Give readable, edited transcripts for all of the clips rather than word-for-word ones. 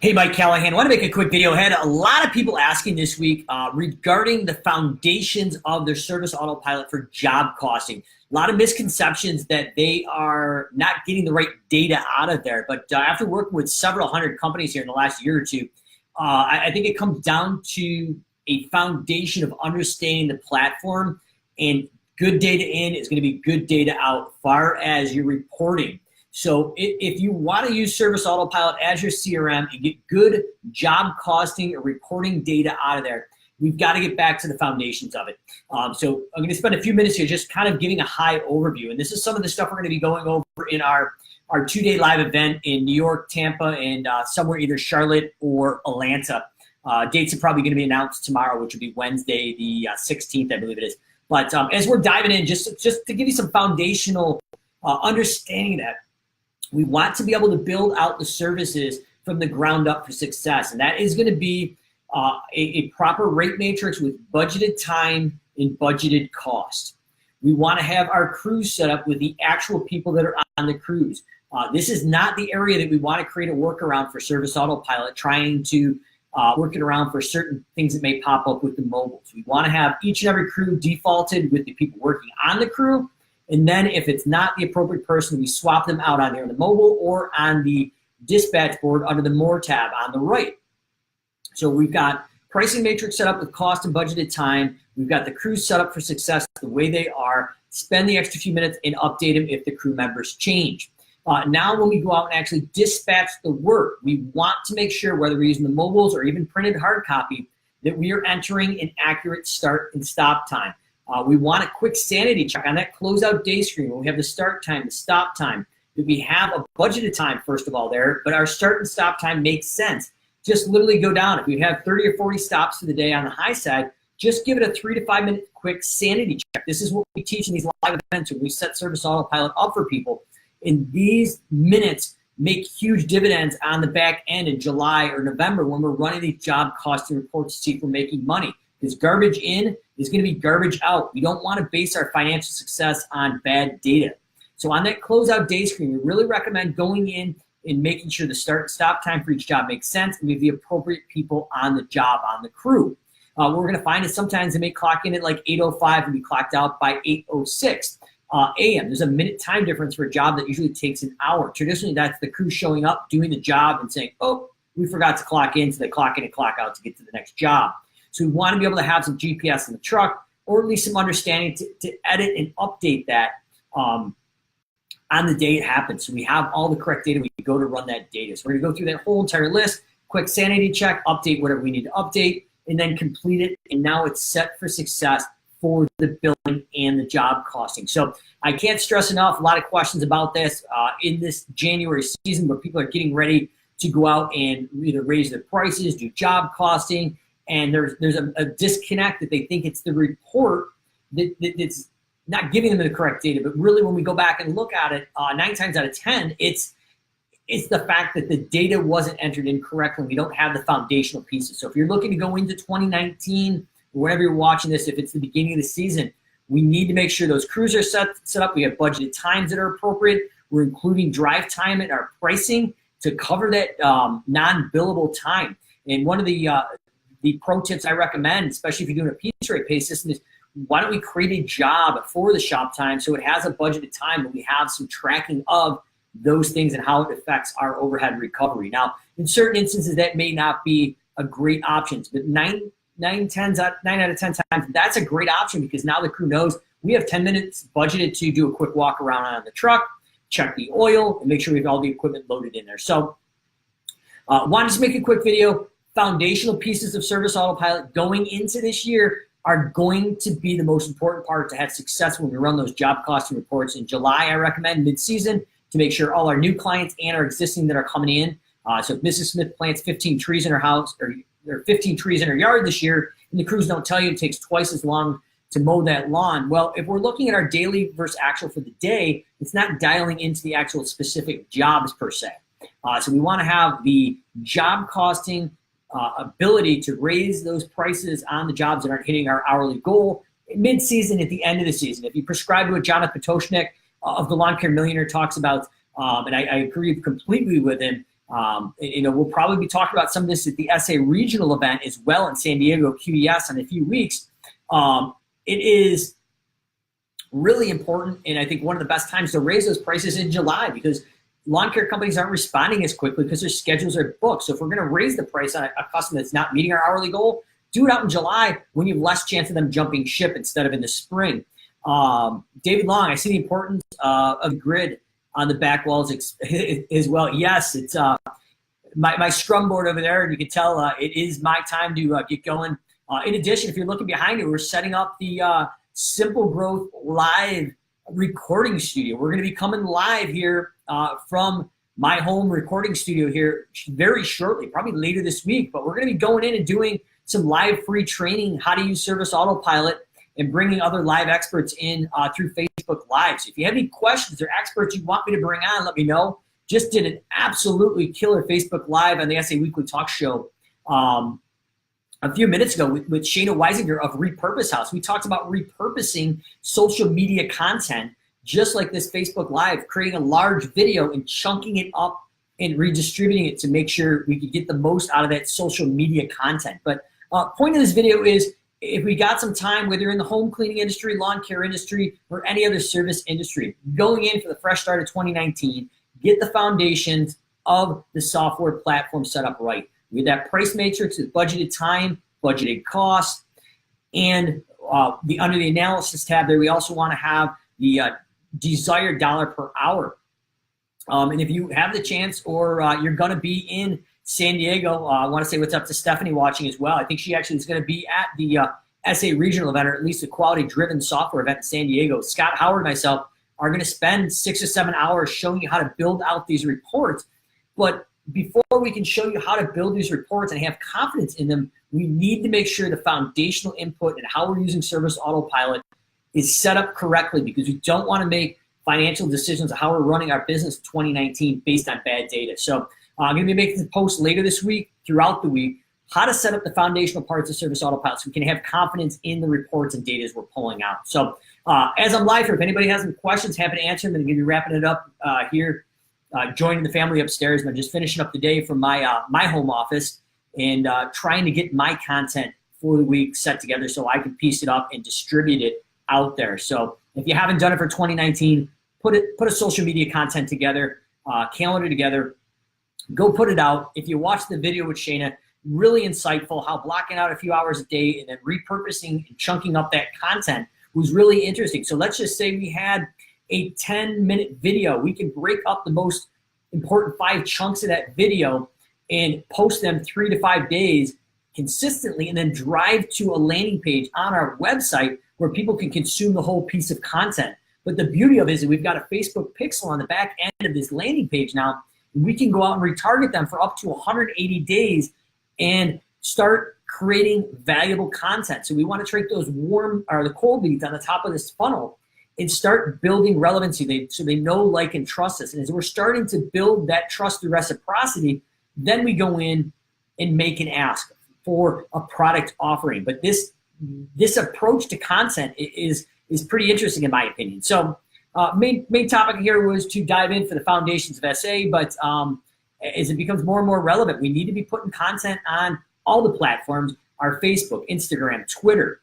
Hey, Mike Callahan. I want to make a quick video. I had a lot of people asking this week regarding the foundations of their Service Autopilot for job costing. A lot of misconceptions that they are not getting the right data out of there. But after working with several hundred companies here in the last year or two, I think it comes down to a foundation of understanding the platform, and good data in is going to be good data out far as your reporting. So if you want to use Service Autopilot as your CRM and get good job costing or reporting data out of there, we've got to get back to the foundations of it. So I'm going to spend a few minutes here just kind of giving a high overview. And this is some of the stuff we're going to be going over in our 2-day live event in New York, Tampa, and somewhere either Charlotte or Atlanta. Dates are probably going to be announced tomorrow, which will be Wednesday, the 16th, I believe it is. But as we're diving in, just to give you some foundational understanding of that, we want to be able to build out the services from the ground up for success. And that is going to be a proper rate matrix with budgeted time and budgeted cost. We want to have our crews set up with the actual people that are on the crews. This is not the area that we want to create a workaround for Service Autopilot, trying to work it around for certain things that may pop up with the mobiles. We want to have each and every crew defaulted with the people working on the crew. And then if it's not the appropriate person, we swap them out on there on the mobile or on the dispatch board under the More tab on the right. So we've got pricing matrix set up with cost and budgeted time. We've got the crews set up for success the way they are. Spend the extra few minutes and update them if the crew members change. Now when we go out and actually dispatch the work, we want to make sure, whether we're using the mobiles or even printed hard copy, that we are entering an accurate start and stop time. We want a quick sanity check on that closeout day screen when we have the start time, the stop time, that we have a budgeted time, first of all, there, but our start and stop time makes sense. Just literally go down. If we have 30 or 40 stops for the day on the high side, just give it a 3 to 5 minute quick sanity check. This is what we teach in these live events when we set Service Autopilot up for people. And these minutes make huge dividends on the back end in July or November when we're running these job costing reports to see if we're making money. Because garbage in is going to be garbage out. We don't want to base our financial success on bad data. So on that closeout day screen, we really recommend going in and making sure the start and stop time for each job makes sense, and we have the appropriate people on the job, on the crew. What we're going to find is sometimes they may clock in at like 8:05 and be clocked out by 8:06 a.m. There's a minute time difference for a job that usually takes an hour. Traditionally, that's the crew showing up, doing the job, and saying, oh, we forgot to clock in, so they clock in and clock out to get to the next job. So we want to be able to have some GPS in the truck, or at least some understanding to edit and update that on the day it happens. So we have all the correct data. We can go to run that data. So we're going to go through that whole entire list, quick sanity check, update whatever we need to update, and then complete it. And now it's set for success for the billing and the job costing. So I can't stress enough, a lot of questions about this in this January season where people are getting ready to go out and either raise their prices, do job costing, and there's a disconnect that they think it's the report that's not giving them the correct data. But really, when we go back and look at it, 9 times out of 10, it's the fact that the data wasn't entered in correctly. We don't have the foundational pieces. So if you're looking to go into 2019, or whenever you're watching this, if it's the beginning of the season, we need to make sure those crews are set up. We have budgeted times that are appropriate. We're including drive time in our pricing to cover that non-billable time. And one of the pro tips I recommend, especially if you're doing a piece rate pay system, is why don't we create a job for the shop time so it has a budgeted time, but we have some tracking of those things and how it affects our overhead recovery. Now, in certain instances, that may not be a great option, but 9 out of 10 times, that's a great option because now the crew knows we have 10 minutes budgeted to do a quick walk around on the truck, check the oil, and make sure we have all the equipment loaded in there. So wanted to make a quick video. Foundational pieces of Service Autopilot going into this year are going to be the most important part to have success when we run those job costing reports. In July, I recommend mid-season to make sure all our new clients and our existing that are coming in. So if Mrs. Smith plants 15 trees in her house, or there are 15 trees in her yard this year, and the crews don't tell you it takes twice as long to mow that lawn. Well, if we're looking at our daily versus actual for the day, it's not dialing into the actual specific jobs per se. So we want to have the job costing ability to raise those prices on the jobs that aren't hitting our hourly goal mid-season at the end of the season. If you prescribe to what Jonathan Potoshnik of the Lawn Care Millionaire talks about, and I agree completely with him, We'll probably be talking about some of this at the SA regional event as well in San Diego QES in a few weeks. It is really important, and I think one of the best times to raise those prices in July, because lawn care companies aren't responding as quickly because their schedules are booked. So if we're going to raise the price on a customer that's not meeting our hourly goal, do it out in July when you have less chance of them jumping ship instead of in the spring. David Long, I see the importance of the grid on the back walls as well. Yes, it's my scrum board over there, and you can tell it is my time to get going. In addition, if you're looking behind it, we're setting up the Simple Growth Live recording studio. We're going to be coming live here from my home recording studio here very shortly, probably later this week. But we're going to be going in and doing some live free training, how to use Service Autopilot, and bringing other live experts in through Facebook Live. So if you have any questions or experts you want me to bring on, let me know. Just did an absolutely killer Facebook Live on the SA Weekly Talk Show a few minutes ago with Shayna Weisinger of Repurpose House. We talked about repurposing social media content, just like this Facebook Live, creating a large video and chunking it up and redistributing it to make sure we could get the most out of that social media content. But point of this video is, if we got some time, whether you're in the home cleaning industry, lawn care industry, or any other service industry, going in for the fresh start of 2019, get the foundations of the software platform set up right. With that price matrix, with budgeted time, budgeted cost, and under the analysis tab there, we also want to have the desired dollar per hour. And if you have the chance, or you're going to be in San Diego, I want to say what's up to Stephanie watching as well. I think she actually is going to be at the SA regional event, or at least a quality-driven software event in San Diego. Scott Howard and myself are going to spend 6 or 7 hours showing you how to build out these reports. But before we can show you how to build these reports and have confidence in them, we need to make sure the foundational input and how we're using Service Autopilot is set up correctly, because we don't want to make financial decisions of how we're running our business in 2019 based on bad data. So I'm going to be making the post later this week, throughout the week, how to set up the foundational parts of Service Autopilot so we can have confidence in the reports and data we're pulling out. So as I'm live here, if anybody has any questions, happy to answer them. I'm going to be wrapping it up here. Joining the family upstairs, and I'm just finishing up the day from my my home office, and trying to get my content for the week set together so I can piece it up and distribute it out there. So if you haven't done it for 2019, put a social media content together, calendar together, go put it out. If you watch the video with Shayna, really insightful, how blocking out a few hours a day and then repurposing and chunking up that content was really interesting. So let's just say we had a 10-minute video. We can break up the most important 5 chunks of that video and post them 3 to 5 days consistently, and then drive to a landing page on our website where people can consume the whole piece of content. But the beauty of it is that we've got a Facebook pixel on the back end of this landing page now. We can go out and retarget them for up to 180 days and start creating valuable content. So we want to take those warm or the cold leads on the top of this funnel and start building relevancy so they know, like, and trust us. And as we're starting to build that trust through reciprocity, then we go in and make an ask for a product offering. But this approach to content is pretty interesting in my opinion. So main topic here was to dive in for the foundations of SA, but as it becomes more and more relevant, we need to be putting content on all the platforms, our Facebook, Instagram, Twitter,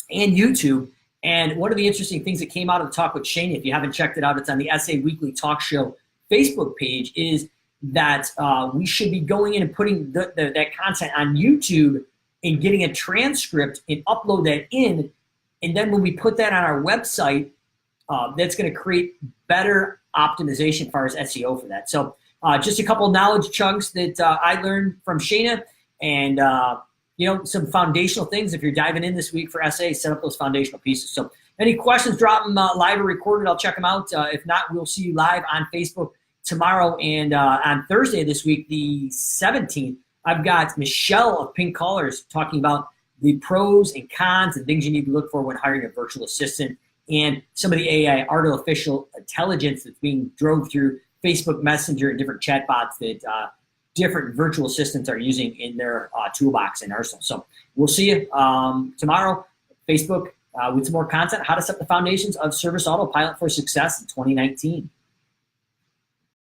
and YouTube. And one of the interesting things that came out of the talk with Shane, if you haven't checked it out, it's on the SA Weekly Talk Show Facebook page, is that we should be going in and putting that content on YouTube and getting a transcript and upload that in. And then when we put that on our website, that's going to create better optimization as far as SEO for that. So just a couple of knowledge chunks that I learned from Shayna, and some foundational things. If you're diving in this week for SA, set up those foundational pieces. So any questions, drop them live or recorded. I'll check them out. If not, we'll see you live on Facebook tomorrow, and on Thursday this week, the 17th, I've got Michelle of Pink Collars talking about the pros and cons and things you need to look for when hiring a virtual assistant, and some of the AI, artificial intelligence, that's being drove through Facebook Messenger and different chatbots that different virtual assistants are using in their toolbox and arsenal. So we'll see you tomorrow, Facebook, with some more content, how to set the foundations of Service Autopilot for success in 2019.